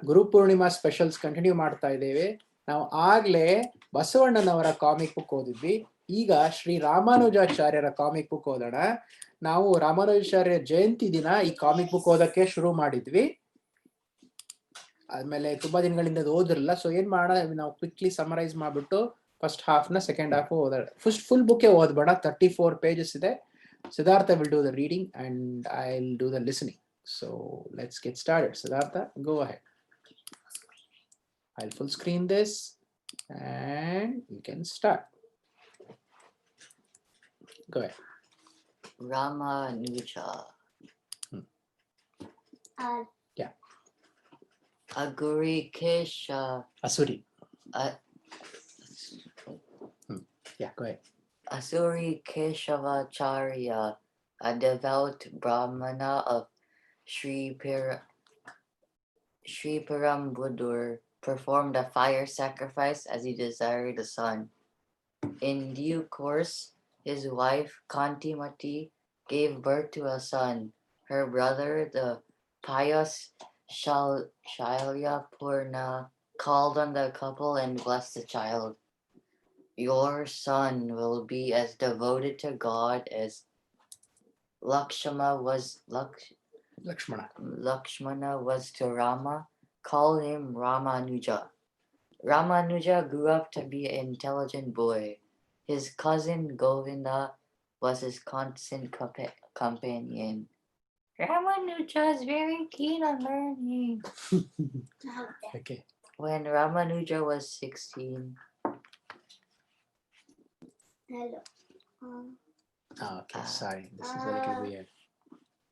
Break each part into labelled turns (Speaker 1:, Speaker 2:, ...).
Speaker 1: ಗುರು Purnima specials continue ಮಾಡ್ತಾ ಇದ್ದೇವೆ. ನಾವು ಆಗ್ಲೇ ಬಸವಣ್ಣನವರ ಕಾಮಿಕ್ ಬುಕ್ ಓದಿದ್ವಿ. ಈಗ ಶ್ರೀ ರಾಮಾನುಜಾಚಾರ್ಯರ ಕಾಮಿಕ್ ಬುಕ್ ಓದೋಣ. ನಾವು ರಾಮಾನುಜಾಚಾರ್ಯ ಜಯಂತಿ ದಿನ ಈ ಕಾಮಿಕ್ ಬುಕ್ ಓದಕ್ಕೆ ಶುರು ಮಾಡಿದ್ವಿ. ಆದ್ಮೇಲೆ ತುಂಬಾ ದಿನಗಳಿಂದ ಅದು ಓದಿರಲ್ಲ. ಸೊ ಏನ್ ಮಾಡೋಣ, ನಾವು ಕ್ವಿಕ್ಲಿ ಸಮರೈಸ್ ಮಾಡ್ಬಿಟ್ಟು ಫಸ್ಟ್ ಹಾಫ್ ನ ಸೆಕೆಂಡ್ ಹಾಫ್ ಓದೋಣ. ಫುಲ್ ಬುಕ್ ಓದ್ಬೇಡ, 34 pages ಇದೆ. Siddhartha will do the reading and I'll do the listening. So let's get started. Siddhartha, go ahead. I'll full screen this and you can start. Go ahead.
Speaker 2: Ramanuja.
Speaker 1: Yeah.
Speaker 2: Aguri Kesha.
Speaker 1: Asuri. Yeah, go ahead.
Speaker 2: Asuri Keshavacharya, a devout Brahmana of Sri Parambudur, performed a fire sacrifice as he desired a son. In due course, his wife Kantimati gave birth to a son. Her brother, the pious Shailya Purna, called on the couple and blessed the child. Your son will be as devoted to God as Lakshmana was to Rama. Call him Ramanuja. Ramanuja grew up to be an intelligent boy. His cousin Govinda was his constant companion. Ramanuja is very keen on learning.
Speaker 1: Okay.
Speaker 2: When Ramanuja was 16,
Speaker 1: Hello. Okay, sorry. This is a little weird.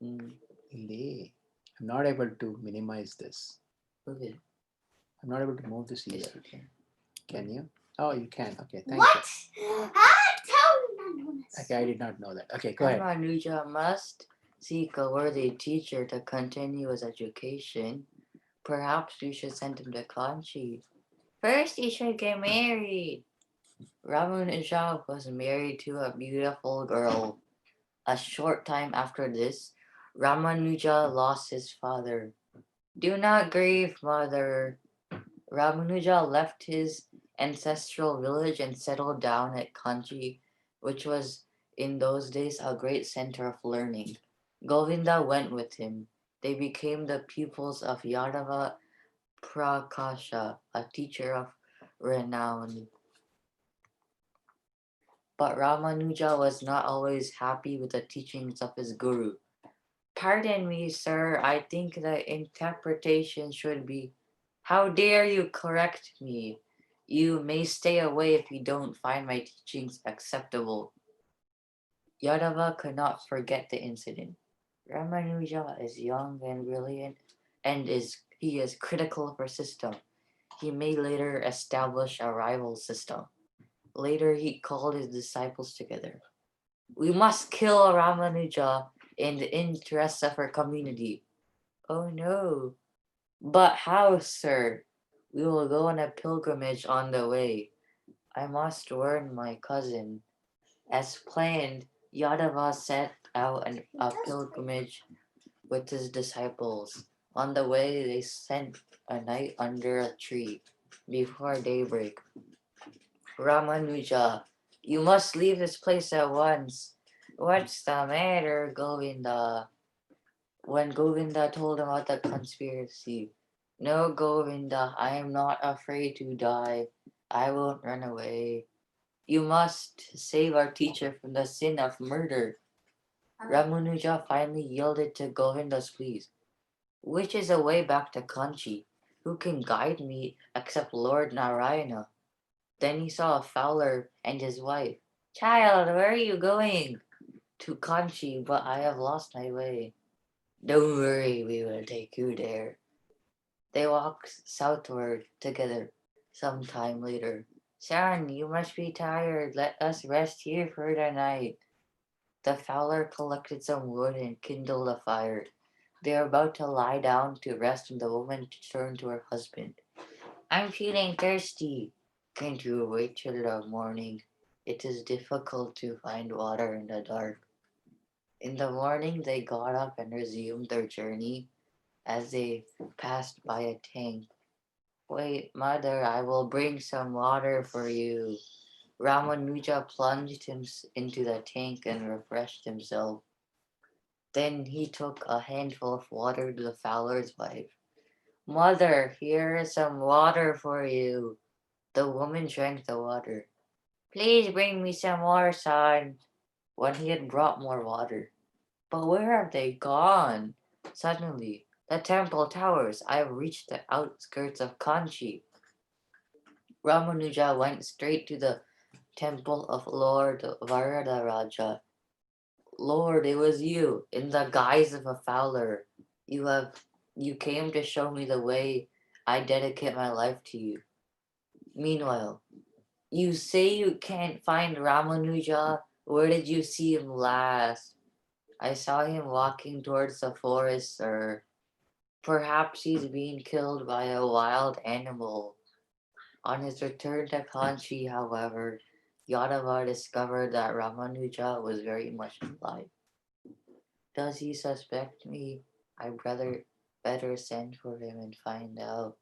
Speaker 1: I'm not able to minimize this.
Speaker 2: Okay.
Speaker 1: I'm not able to move this either.
Speaker 2: Okay.
Speaker 1: Can you? Oh, you can. Okay, thank you. Okay, I did not know that. Okay, go ahead.
Speaker 2: Ramanuja must seek a worthy teacher to continue his education. Perhaps we should send him to Kanchi. First, he should get married. Ramanuja was married to a beautiful girl. A short time after this, Ramanuja lost his father. Do not grieve, mother. Ramanuja left his ancestral village and settled down at Kanchi, which was in those days a great center of learning. Govinda went with him. They became the pupils of Yadava Prakasha, a teacher of renown. But Ramanuja was not always happy with the teachings of his guru. Pardon me, sir, I think the interpretation should be, how dare you correct me? You may stay away if you don't find my teachings acceptable. Yadava could not forget the incident. Ramanuja is young and brilliant, and he is critical of our system. He may later establish a rival system. Later, he called his disciples together. We must kill Ramanuja in the interest of our community. Oh no. But how, sir? We will go on a pilgrimage on the way. I must warn my cousin. As planned, Yadava set out a pilgrimage with his disciples. On the way, they spent a night under a tree before daybreak. Ramanuja, you must leave this place at once. What's the matter, Govinda? When Govinda told him about the conspiracy, no, Govinda, I am not afraid to die. I won't run away. You must save our teacher from the sin of murder. Ramanuja finally yielded to Govinda's pleas. Which is the way back to Kanchi? Who can guide me except Lord Narayana? Then he saw a fowler and his wife. Child, where are you going? To Kanchi, but I have lost my way. Don't worry, we will take you there. They walked southward together. Some time later, son, you must be tired. Let us rest here for the night. The fowler collected some wood and kindled a fire. They were about to lie down to rest when the woman turned to her husband. I'm feeling thirsty. Can't you wait till the morning? It is difficult to find water in the dark. In the morning, they got up and resumed their journey. as they passed by a tank. Wait, mother, I will bring some water for you. Ramanuja plunged him into the tank and refreshed himself. Then he took a handful of water to the fowler's wife. Mother, here is some water for you. The woman drank the water. Please bring me some more, son. When he had brought more water. But where have they gone? Suddenly, the temple towers. I have reached the outskirts of Kanchi. Ramanuja went straight to the temple of Lord Varadaraja. Lord, it was you, in the guise of a fowler. You came to show me the way. I dedicate my life to you. Meanwhile, you say you can't find Ramanuja. Where did you see him last? I saw him walking towards the forest, sir. Perhaps he's being killed by a wild animal. On his return to Kanchi, however, Yadava discovered that Ramanuja was very much alive. Does he suspect me? I better send for him and find out.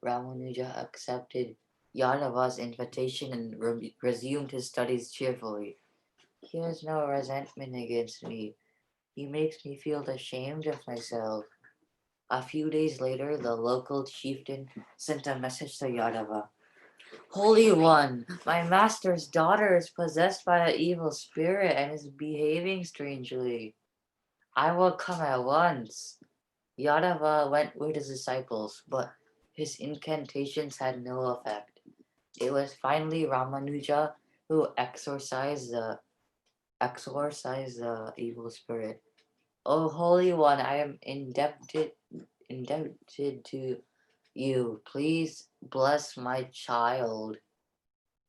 Speaker 2: Ramanuja accepted Yadava's invitation and resumed his studies cheerfully. He has no resentment against me. He makes me feel ashamed of myself. A few days later, the local chieftain sent a message to Yadava. Holy One, my master's daughter is possessed by an evil spirit and is behaving strangely. I will come at once. Yadava went with his disciples, but his incantations had no effect. It was finally Ramanuja who exorcised the evil spirit. O Holy One, I am indebted to you. Please bless my child.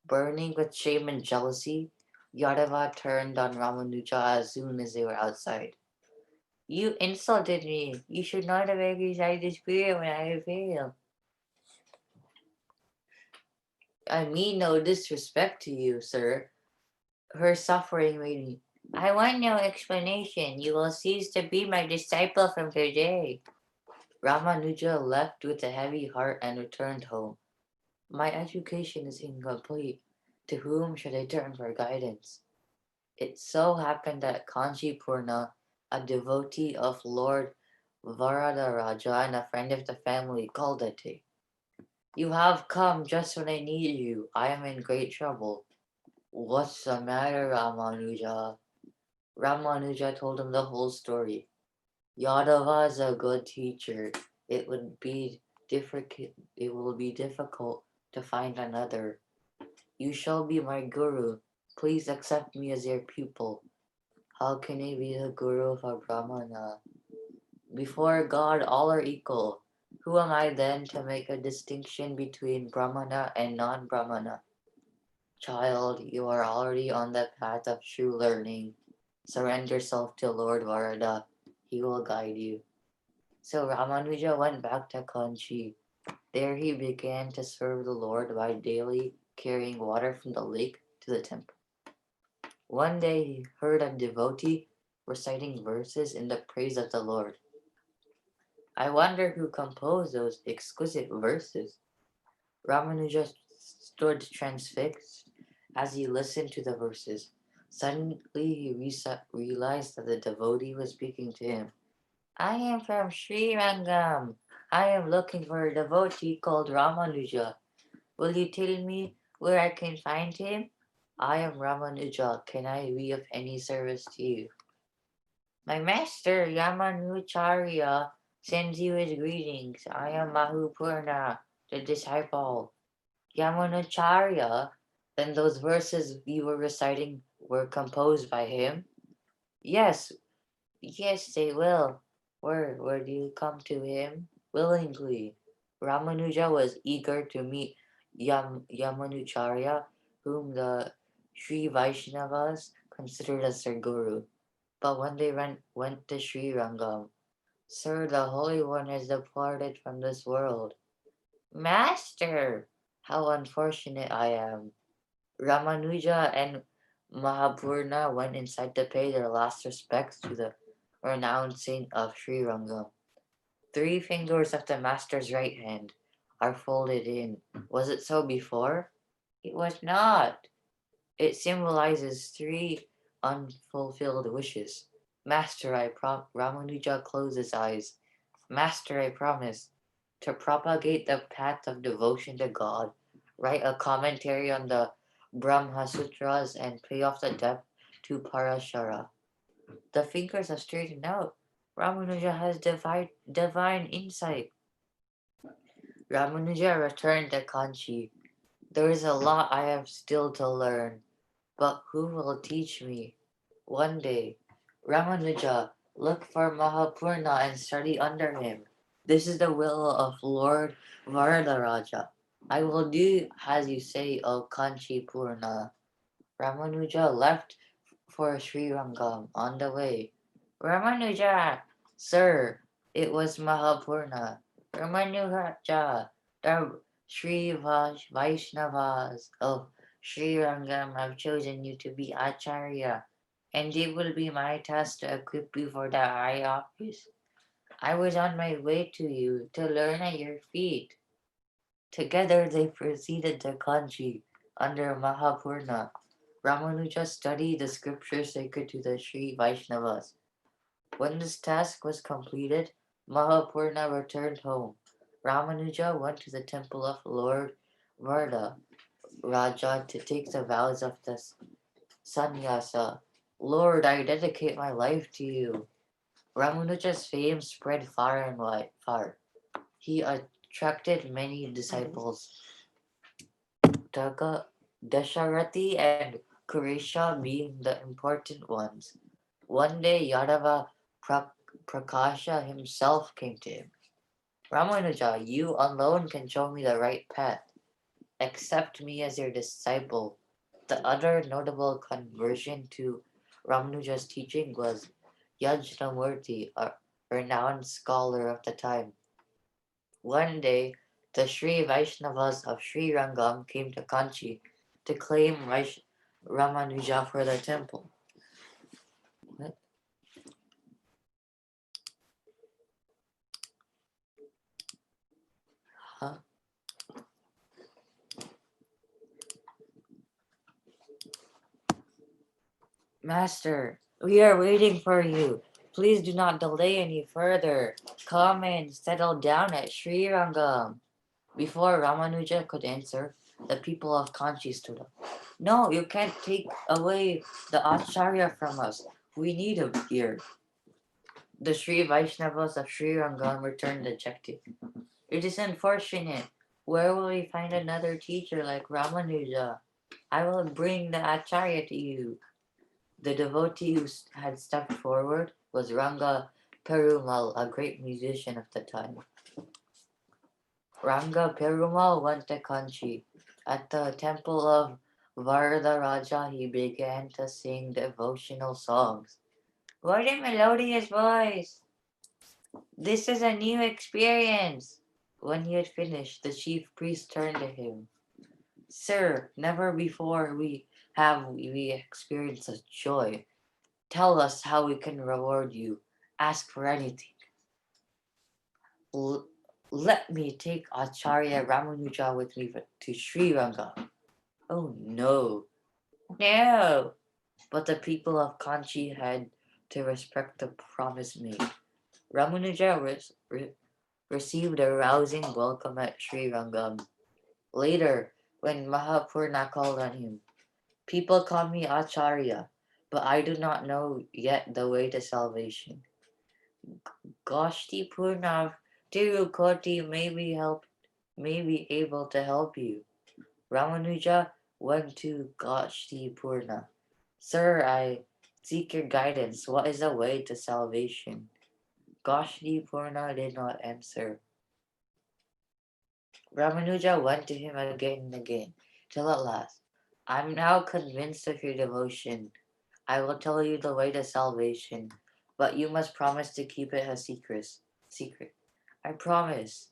Speaker 2: Burning with shame and jealousy, Yadava turned on Ramanuja as soon as they were outside. You insulted me. You should not have exercised the spirit when I failed. I mean no disrespect to you, sir. Her suffering made me. I want no explanation. You will cease to be my disciple from today. Ramanuja left with a heavy heart and returned home. My education is incomplete. To whom should I turn for guidance? It so happened that Kanchi Purna, a devotee of Lord Varadaraja and a friend of the family, called a day. You have come just when I need you. I am in great trouble. What's the matter, Ramanuja? Ramanuja told him the whole story. Yadava is a good teacher. It would be difficult. It will be difficult to find another. You shall be my guru. Please accept me as your pupil. How can I be the guru of a Brahmana? Before God, all are equal. Who am I then to make a distinction between Brahmana and non Brahmana? Child, you are already on the path of true learning. Surrender yourself to Lord Varada. He will guide you. So Ramanuja went back to Kanchi. There he began to serve the Lord by daily carrying water from the lake to the temple. One day he heard a devotee reciting verses in the praise of the Lord. I wonder who composed those exquisite verses. Ramanuja stood transfixed as he listened to the verses. Suddenly he realized that the devotee was speaking to him. I am from Sri Rangam. I am looking for a devotee called Ramanuja. Will you tell me where I can find him? I am Ramanuja. Can I be of any service to you? My master, Ramanujacharya, sends you his greetings. I am Mahupurna, the disciple. Ramanujacharya, then those verses you were reciting were composed by him? Yes, yes, they will. Where do you come to him? Willingly. Ramanuja was eager to meet Yamanujacharya, whom the Sri Vaishnavas considered as their guru. But when they went to Sri Rangam, Sir, the Holy One has departed from this world. Master! How unfortunate I am. Ramanuja and Mahapurna went inside to pay their last respects to the renowned saint of Sri Rangam. 3 fingers of the master's right hand are folded in. Was it so before? It was not. It symbolizes 3 unfulfilled wishes. Master, Ramanuja closed his eyes. Master, I promise to propagate the path of devotion to God, write a commentary on the Brahma Sutras, and pay off the debt to Parashara. The fingers have straightened out. Ramanuja has divine insight. Ramanuja returned to Kanchi. There is a lot I have still to learn, but who will teach me? One day, Ramanuja, look for Mahapurna and study under him. This is the will of Lord Varadaraja. I will do as you say, O Kanchi Purna. Ramanuja left for Srirangam on the way. Ramanuja, sir, it was Mahapurna. Ramanuja, the Sri Vaishnavas of Srirangam have chosen you to be Acharya, and it will be my task to equip you for the high office. I was on my way to you to learn at your feet. Together they proceeded to Kanchi under Mahapurna. Ramanuja studied the scriptures sacred to the Sri Vaishnavas. When this task was completed, Mahapurna returned home. Ramanuja went to the temple of Lord Varda Raja to take the vows of the sannyasa. Lord, I dedicate my life to you. Ramanuja's fame spread far and wide. Far. He attracted many disciples. Daga, Dasharati and Kuresha being the important ones. One day Yadava Prakasha himself came to him. Ramanuja, you alone can show me the right path. Accept me as your disciple. The other notable conversion to Ramanuja's teaching was Yajnamurti, a renowned scholar of the time. One day, the Sri Vaishnavas of Sri Rangam came to Kanchi to claim Ramanuja for their temple. What? Huh? Master, we are waiting for you. Please do not delay any further. Come and settle down at Sri Rangam. Before Ramanuja could answer, the people of Kanchi stood up. No, you can't take away the Acharya from us. We need him here. The Sri Vaishnavas of Sri Rangam returned dejected. It is unfortunate. Where will we find another teacher like Ramanuja? I will bring the Acharya to you. The devotee who had stepped forward was Ranga Perumal, a great musician of the time. Ranga Perumal went to Kanchi. At the temple of Varadaraja, he began to sing devotional songs. What a melodious voice! This is a new experience. When he had finished, the chief priest turned to him. Sir, never before have we experienced such joy. Tell us how we can reward you. Ask for anything. Let me take Acharya Ramanuja with me to Sri Ranga. Oh no. No. But the people of Kanchi had to respect the promise made. Ramanuja received a rousing welcome at Sri Rangam. Later, when Mahapurna called on him, people call me Acharya, but I do not know yet the way to salvation. Goshti Purnav Tirukoti may be able to help you. Ramanuja went to Goshti Purna. Sir, I seek your guidance. What is the way to salvation? Goshti Purna did not answer. Ramanuja went to him again and again, till at last, I'm now convinced of your devotion. I will tell you the way to salvation, but you must promise to keep it a secret. I promise.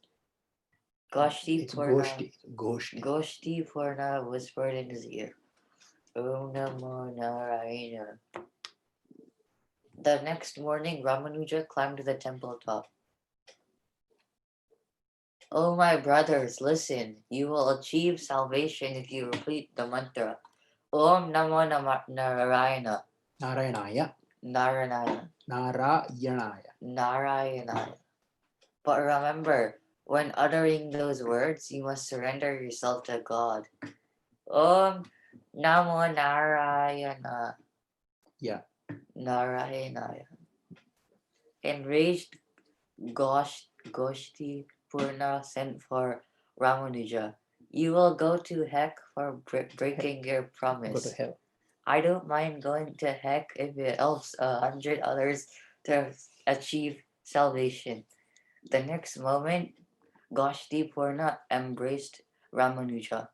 Speaker 1: It's Goshti.
Speaker 2: Goshti Purna whispered in his ear. Om Namo Narayana. The next morning, Ramanuja climbed to the temple top. Oh, my brothers, listen. You will achieve salvation if you repeat the mantra. Om Namo Narayana.
Speaker 1: Narayanaya.
Speaker 2: Narayana.
Speaker 1: Narayanaya.
Speaker 2: Narayana. But remember, when uttering those words, you must surrender yourself to God. Om Namo Narayana.
Speaker 1: Yeah.
Speaker 2: Narayana. Enraged Goshti Purna sent for Ramanuja. You will go to heck for breaking your
Speaker 1: Go to
Speaker 2: promise.
Speaker 1: hell.
Speaker 2: I don't mind going to heck if it helps 100 others to achieve salvation. The next moment, Goshti Purna embraced Ramanuja.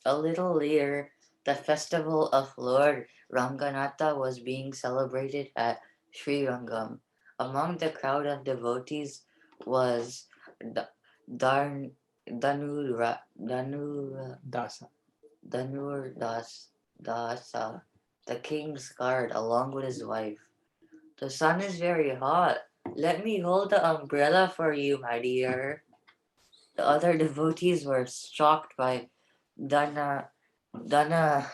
Speaker 2: A little later, the festival of Lord Ranganatha was being celebrated at Sri Rangam. Among the crowd of devotees was Darn Dhanura
Speaker 1: Dasa.
Speaker 2: Dhanur Dasa, the king's guard, along with his wife. The sun is very hot. Let me hold the umbrella for you, my dear. The other devotees were shocked by Dana Dana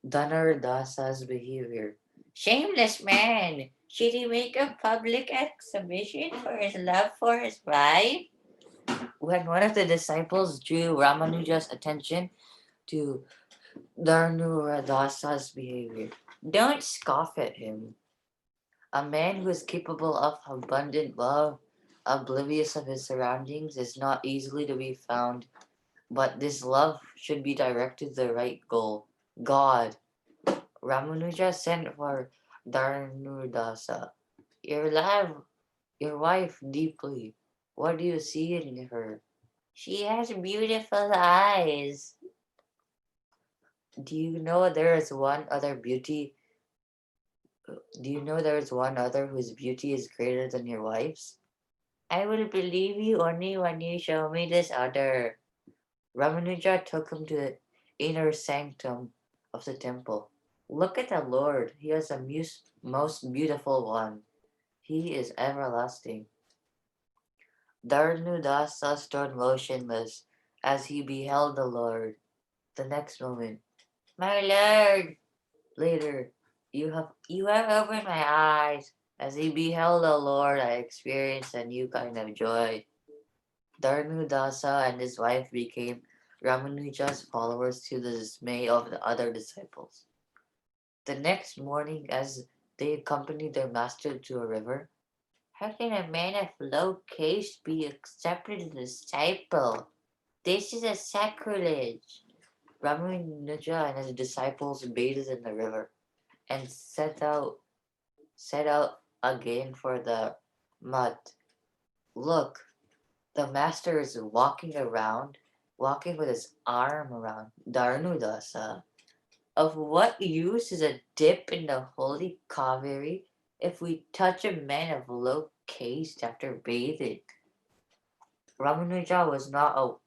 Speaker 2: Dhanurdasa's behavior. Shameless man! Should he make a public exhibition for his love for his wife? When one of the disciples drew Ramanuja's attention to Dhanurdasa's behavior, don't scoff at him. A man who is capable of abundant love, oblivious of his surroundings, is not easily to be found, but this love should be directed to the right goal, God. Ramanuja sent for Dhanurdasa. You love your wife deeply. What do you see in her? She has beautiful eyes. Do you know there is one other beauty? Do you know there is one other whose beauty is greater than your wife's? I will believe you only when you show me this other. Ramanuja took him to the inner sanctum of the temple. Look at the Lord. He is the most beautiful one. He is everlasting. Dharnudasa stood motionless as he beheld the Lord. The next moment, my Lord! Later, you have opened my eyes. As he beheld the Lord, I experienced a new kind of joy. Dharnudasa and his wife became Ramanuja's followers to the dismay of the other disciples. The next morning, as they accompanied their master to a river, how can a man of low caste be accepted as a disciple? This is a sacrilege. Ramanuja and his disciples bathed in the river and set out again for the mud. Look, the master is walking with his arm around Dharnudasa. Of what use is a dip in the holy Kaveri if we touch a man of low caste after bathing? Ramanuja was not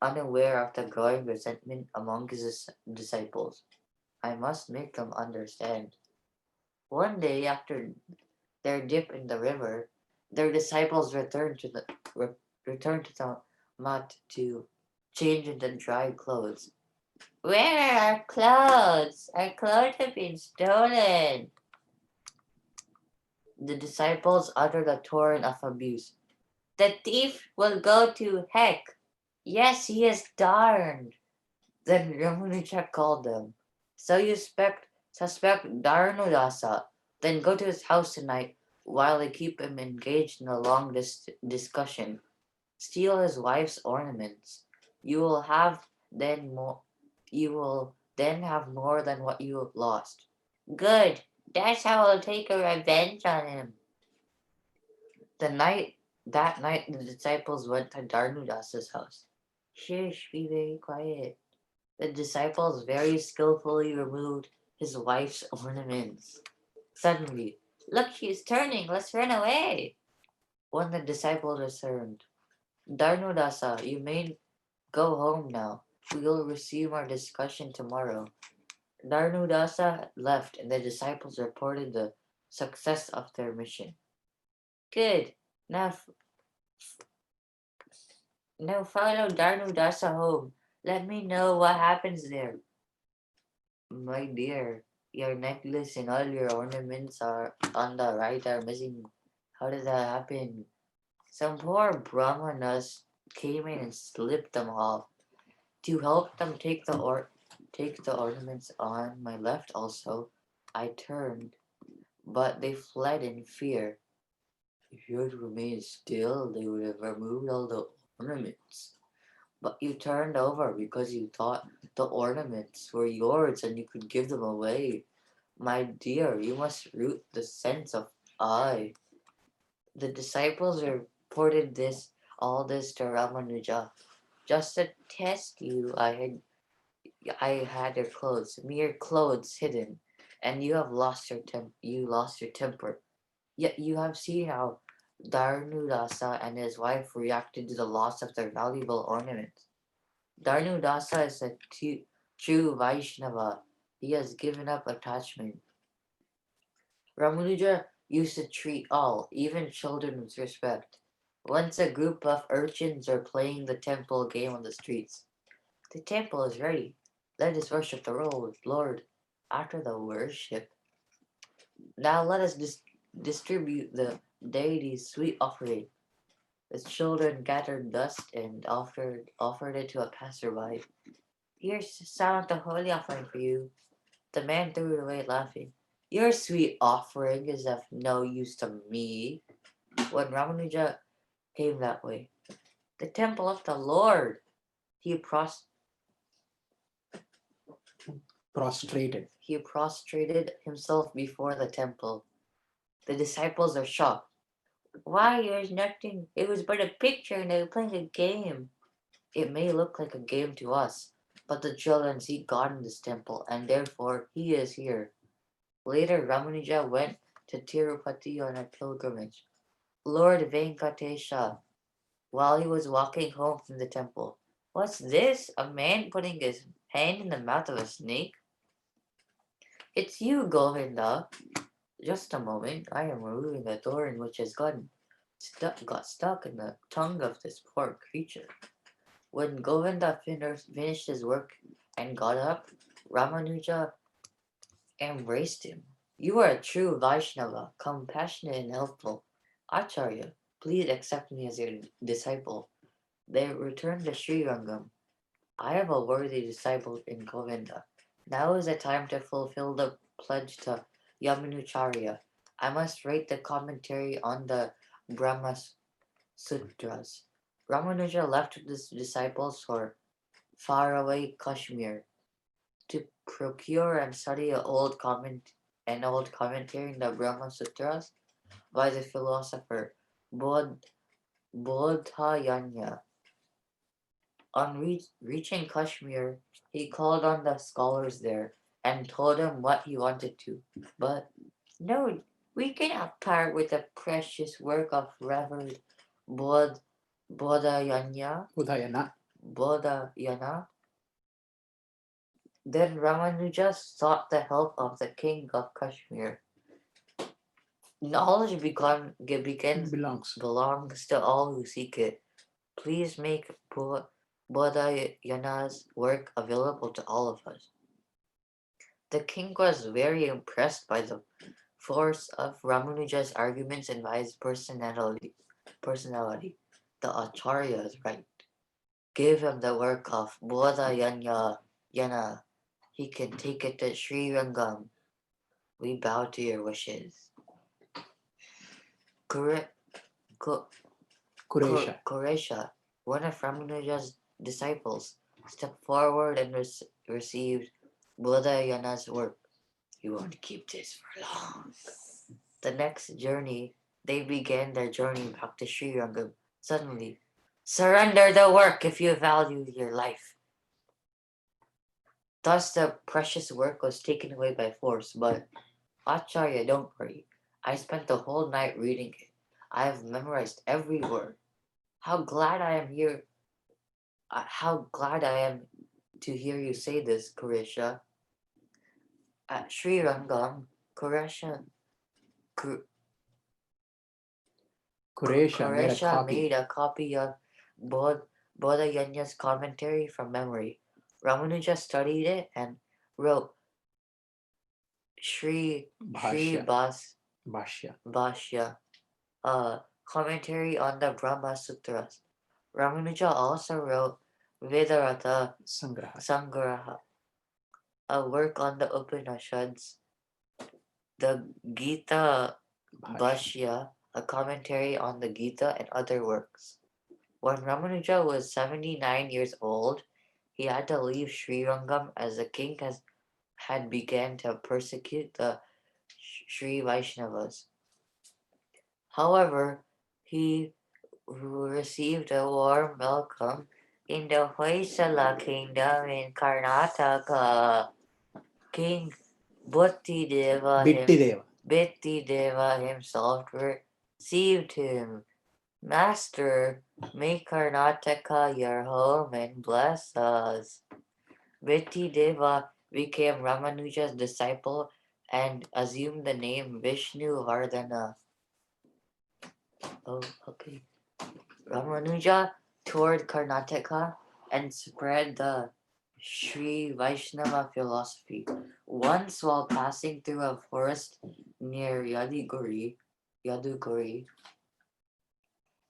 Speaker 2: unaware of the growing resentment among his disciples. I must make them understand. One day after their dip in the river, their disciples returned to the mat to change into dry clothes. Where are our clothes? Our clothes have been stolen. The disciples uttered a torrent of abuse. The thief will go to heck. Yes, he is darned. Then Ramanuja called them. So you suspect Dharnudasa. Then go to his house tonight while I keep him engaged in a long discussion. Steal his wife's ornaments. You will have then more. You will then have more than what you have lost. Good. That's how I'll take a revenge on him. The night that night, the disciples went to Dharnudasa's house. Shush, be very quiet. The disciples very skillfully removed his wife's ornaments. Suddenly, look, she's turning. Let's run away. When the disciples returned, Dharnudasa, you may go home now. We will resume our discussion tomorrow. Dharnudasa left, and the disciples reported the success of their mission. Good. Now Now follow Darnudasa home. Let me know what happens there. My dear, your necklace and all your ornaments are on the right are missing. How did that happen? Some poor brahmanas came in and slipped them off. To help them take the ornaments on my left also, I turned, but they fled in fear. If you had remained still, they would have removed all the ornaments. But you turned over because you thought the ornaments were yours and you could give them away. My dear, you must root the sense of I. The disciples reported all this to Ramanuja. Just to test you, I had your clothes, mere clothes hidden, and you have lost your temper. Yet you have seen how Dharnudasa and his wife reacted to the loss of their valuable ornaments. Dharnudasa is a true Vaishnava. He has given up attachment. Ramanuja used to treat all, even children, with respect. Once a group of urchins are playing the temple game on the streets. The temple is ready. Let us worship the Lord. After the worship, now let us distribute the deity's sweet offering. The children gathered dust and offered it to a passerby. Here's some of the holy offering for you. The man threw it away laughing. Your sweet offering is of no use to me. When Ramanuja came that way, the temple of the Lord, he
Speaker 1: Prostrated.
Speaker 2: he prostrated himself before the temple. The disciples are shocked. Why, there's nothing. It was but a picture and they were playing a game. It may look like a game to us, but the children see God in this temple, and therefore he is here. Later, Ramanuja went to Tirupati on a pilgrimage. Lord Venkatesha, while he was walking home from the temple, what's this? A man putting his hand in the mouth of a snake? It's you, Govinda. Just a moment, I am removing the thorn which has got stuck in the tongue of this poor creature. When Govinda finished his work and got up, Ramanuja embraced him. You are a true Vaishnava, compassionate and helpful. Acharya, please accept me as your disciple. They returned to Srirangam. I have a worthy disciple in Govinda. Now is the time to fulfill the pledge to Ramanujacharya. I must write the commentary on the Brahma Sutras. Ramanuja left his disciples for faraway Kashmir to procure and study an old commentary in the Brahma Sutras by the philosopher Bodhayanya. On reaching Kashmir, he called on the scholars there and told them what he wanted to. But no, we cannot part with the precious work of Reverend Bodh Bodhayanya.
Speaker 1: Udayana.
Speaker 2: Bodhayana. Then Ramanuja sought the help of the king of Kashmir. Knowledge belongs to all who seek it. Please make Bodhayana's work available to all of us. The king was very impressed by the force of Ramanuja's arguments and by his personality. The Acharya is right. Give him the work of Bodhayana. He can take it to Sri Rangam. We bow to your wishes. Kuresha, one of Ramanuja's disciples, stepped forward and received Bodhayana's work. You won't keep this for long. The next journey, they began their journey back to Srirangam. Suddenly, surrender the work if you value your life. Thus, the precious work was taken away by force, but Acharya, don't worry. I spent the whole night reading it. I have memorized every word. How glad I am here. How glad I am to hear you say this, Kuresha. At Sri Rangam, Kuresha
Speaker 1: Kuresha
Speaker 2: made a copy of Bodhayanya's commentary from memory. Ramanuja studied it and wrote Sri
Speaker 1: Bhashya.
Speaker 2: Bas
Speaker 1: Bhashya.
Speaker 2: Bhashya, a commentary on the Brahma Sutras. Ramanuja also wrote Vedarata
Speaker 1: Sangraha.
Speaker 2: Sangraha, a work on the Upanishads, the Gita
Speaker 1: Bhashya.
Speaker 2: Bhashya, a commentary on the Gita and other works. When Ramanuja was 79 years old, he had to leave Srirangam as the king had begun to persecute the Sri Vaishnavas. However, he received a warm welcome in the Hoysala kingdom in Karnataka. King Bhattideva himself received him. Master, make Karnataka your home and bless us. Bhattideva became Ramanuja's disciple and assumed the name Vishnu Vardhana. Oh, okay. Ramanuja toured Karnataka and spread the Sri Vaishnava philosophy. Once, while passing through a forest near Yaduguri,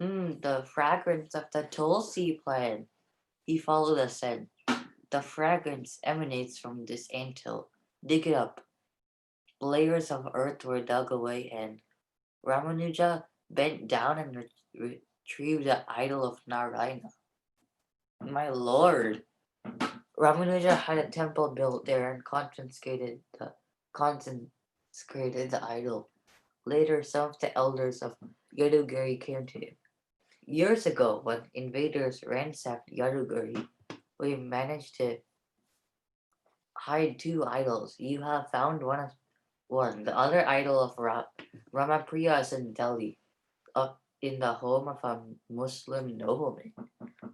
Speaker 2: the fragrance of the tulsi plant. He followed the scent. The fragrance emanates from this anthill. Dig it up. Layers of earth were dug away, and Ramanuja bent down and retrieved the idol of Narayana. My lord! Ramanuja had a temple built there and consecrated the idol. Later, some of the elders of Yadugiri came to him. Years ago, when invaders ransacked Yadugiri, we managed to hide two idols. You have found one. The other idol of Ramapriya is in Delhi, up in the home of a Muslim nobleman.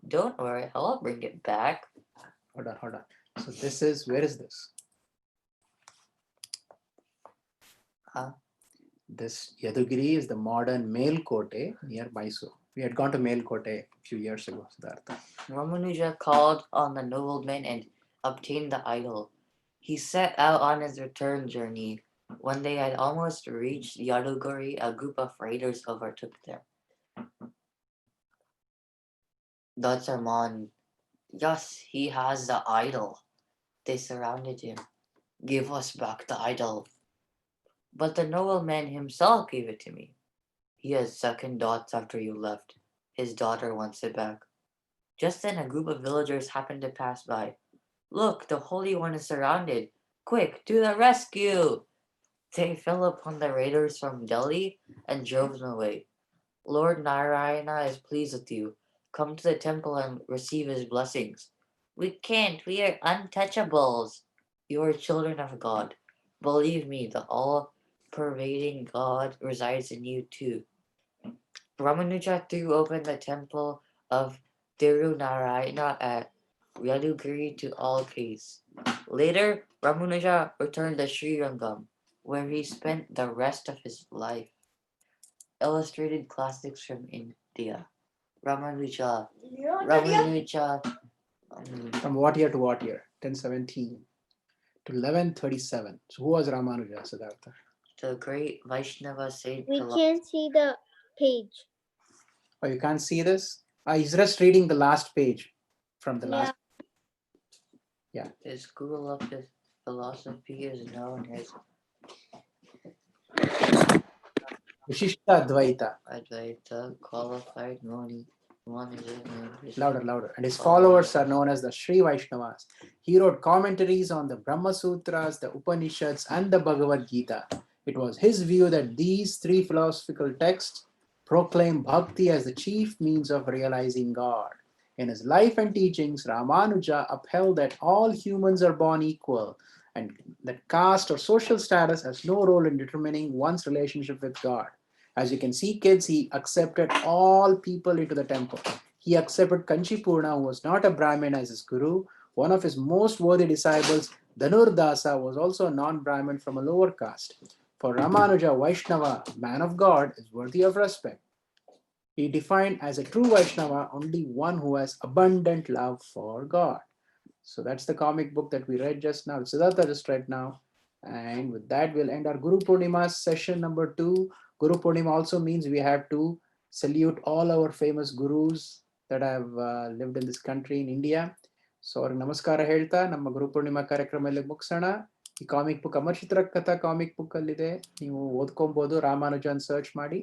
Speaker 2: Don't worry, I'll bring it back.
Speaker 1: Hold on. So this is, where is this? This Yadugiri is the modern Melkote near Mysore. We had gone to Melkote a few years ago, Siddhartha.
Speaker 2: Ramanuja called on the nobleman and obtained the idol. He set out on his return journey. When they had almost reached Yadugiri, a group of raiders overtook them. Dacharman, yes, he has the idol. They surrounded him. Give us back the idol. But the nobleman himself gave it to me. He has second thoughts after you left. His daughter wants it back. Just then a group of villagers happened to pass by. Look, the Holy One is surrounded. Quick, to the rescue! They fell upon the raiders from Delhi and drove them away. Lord Narayana is pleased with you. Come to the temple and receive his blessings. We can't. We are untouchables. You are children of God. Believe me, the all-pervading God resides in you too. Ramanuja threw open the temple of Tirunarayana at Yadugiri to all gaze. Later, Ramanuja returned to Srirangam, where he spent the rest of his life. Illustrated classics from India. Ramanuja.
Speaker 1: From what year to what year? 1017 to 1137. So who was Ramanuja, Siddhartha?
Speaker 2: The great Vaishnava saint.
Speaker 3: We can't see the page.
Speaker 1: Oh, you can't see this? He's just reading the last page from the last. Yeah.
Speaker 2: His school of his philosophy is known as
Speaker 1: Vishishta Advaita.
Speaker 2: Advaita, qualified Moni.
Speaker 1: Louder. And his followers are known as the Sri Vaishnavas. He wrote commentaries on the Brahma Sutras, the Upanishads, and the Bhagavad Gita. It was his view that these three philosophical texts proclaim bhakti as the chief means of realizing God. In his life and teachings, Ramanuja upheld that all humans are born equal and that caste or social status has no role in determining one's relationship with God. As you can see, kids, he accepted all people into the temple. He accepted Kanchipurna, who was not a Brahmin, as his guru. One of his most worthy disciples, Dhanurdasa, was also a non-Brahmin from a lower caste. For Ramanuja, Vaishnava, man of God, is worthy of respect. He defined as a true Vaishnava only one who has abundant love for God. So that's the comic book that we read just now. Siddhartha just read now. And with that, we'll end our Guru Purnima session number 2. Guru Purnima also means we have to salute all our famous gurus that have lived in this country in India. So ಅವ್ರಿಗೆ ನಮಸ್ಕಾರ ಹೇಳ್ತಾ ನಮ್ಮ ಗುರು ಪೂರ್ಣಿಮಾ ಕಾರ್ಯಕ್ರಮ ಇಲ್ಲಿ ಮುಗಿಸೋಣ. ಈ comic book Amar ಚಿತ್ರ ಕಥಾ comic book ಅಲ್ಲಿದೆ, ನೀವು ಓದ್ಕೊಬಹುದು. ರಾಮಾನುಜನ್ ಸರ್ಚ್ ಮಾಡಿ.